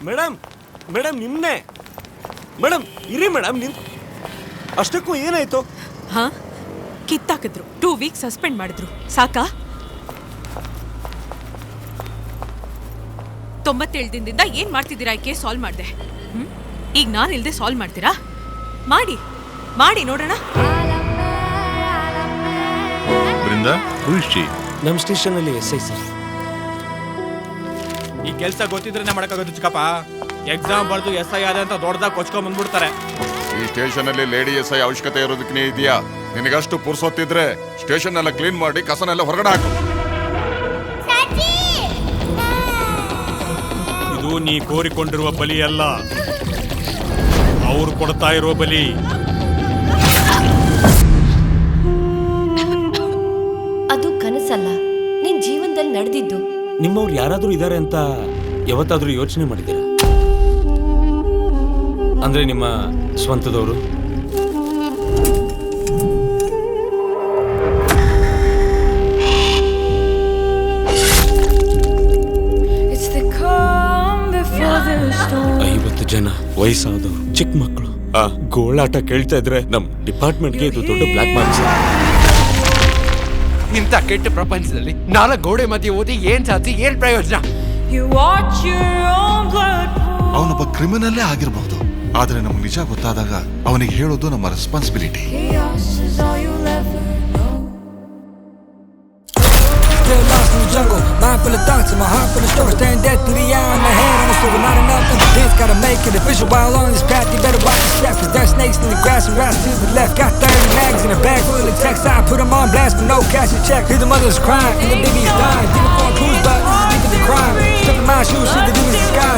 Madam madam ನಿಮ್ನೆ madam ಇರಿ madam ನಿಮ್ ಅಷ್ಟಕ್ಕೂ ಏನಾಯ್ತು? ಹಾ, ಕಿತ್ತಾಕಿದ್ರು, 2 ವೀಕ್ಸ್ ಸಸ್ಪೆಂಡ್ ಮಾಡಿದ್ರು. ಸಾಕಾ? 97 ದಿನದಿಂದ ಏನ್ ಮಾಡ್ತಿದ್ದೀರಾ? ಈ ಕೇಸ್ ಸಾಲ್ವ್ ಮಾಡಿದೆ. ಈಗ ನಾನು ಇಲ್ದೆ ಸಾಲ್ವ್ ಮಾಡ್ತೀರಾ? ಮಾಡಿ ಮಾಡಿ ನೋಡೋಣ. Brinda, who is she? ನಮ್ಮ ಸ್ಟೇಷನ್ ಅಲ್ಲಿ SI ಸರ್. ಈ ಕೆಲಸ ಗೊತ್ತಿದ್ರೆ ಮಾಡಕ್ಕಾಗೋದು ಚಿಕ್ಕಪ್ಪ. ಎಕ್ಸಾಮ್ ಬರ್ದು SI ಆದ ಅಂತ ದೊಡ್ಡದಾಗಿ ಕೊಚ್ಕೊಂಡ್ ಬಂದ್ಬಿಡ್ತಾರೆ. ಈ ಸ್ಟೇಷನ್ ಅಲ್ಲಿ ಲೇಡಿ SI ಅವಶ್ಯಕತೆ ಇರೋದಕ್ಕೆ ಇದೆಯಾ? ನಿನಗಷ್ಟು ಪುರ್ಸೊತ್ತಿದ್ರೆ ಸ್ಟೇಷನ್ ಎಲ್ಲ ಕ್ಲೀನ್ ಮಾಡಿ ಕಸನೆಲ್ಲ ಹೊರಗಡೆ ಹಾಕು. ಇದು ನೀ ಕೋರಿಕೊಂಡಿರುವ ಬಲಿ ಅಲ್ಲ, ಅವ್ರು ಕೊಡ್ತಾ ಇರೋ ಬಲಿ. ಅದು ಕನಸಲ್ಲ, ನಿನ್ ಜೀವನದಲ್ಲಿ ನಡೆದಿದ್ದು. ನಿಮ್ಮವ್ರು ಯಾರಾದ್ರೂ ಇದಾರೆ ಅಂತ ಯಾವತ್ತಾದ್ರೂ ಯೋಚನೆ ಮಾಡಿದ್ದೀರಾ? ಅಂದ್ರೆ ನಿಮ್ಮ ಸ್ವಂತದವರು? ಐವತ್ತು ಜನ ವಯಸ್ಸಾದವರು, ಚಿಕ್ಕ ಮಕ್ಕಳು ಆ ಗೋಳಾಟ ಕೇಳ್ತಾ ಇದ್ರೆ ನಮ್ ಡಿಪಾರ್ಟ್ಮೆಂಟ್ಗೆ ಇದು ದೊಡ್ಡ ಬ್ಲಾಕ್ ಮಾರ್ಕ್ಸ್. ಇಂಥ ಕೆಟ್ಟ ಪ್ರಪಂಚದಲ್ಲಿ 4 ಗೋಡೆ ಮಧ್ಯೆ ಓದಿ ಏನ್ ಸಾಧಿ, ಏನ್ ಪ್ರಯೋಜನ? ಅವನೊಬ್ಬ ಕ್ರಿಮಿನಲ್ಲೇ ಆಗಿರಬಹುದು, ಆದ್ರೆ ನಮ್ಗೆ ನಿಜ ಗೊತ್ತಾದಾಗ ಅವನಿಗೆ ಹೇಳೋದು ನಮ್ಮ responsibility. Still lost in the jungle, mind full of thoughts and my heart full of stories. Staring death through the eye on my head on the silver. Not enough evidence, gotta make it official. While on this path, you better watch your step, cause there's snakes in the grass and rats to the left. Got 30 mags in a bag full of text. I put them on blast for no cash to check. Hear the mothers crying and the babies dying. Did it for a cruise, but this is deeper than crime. Stepping my shoes, see the demons in the sky.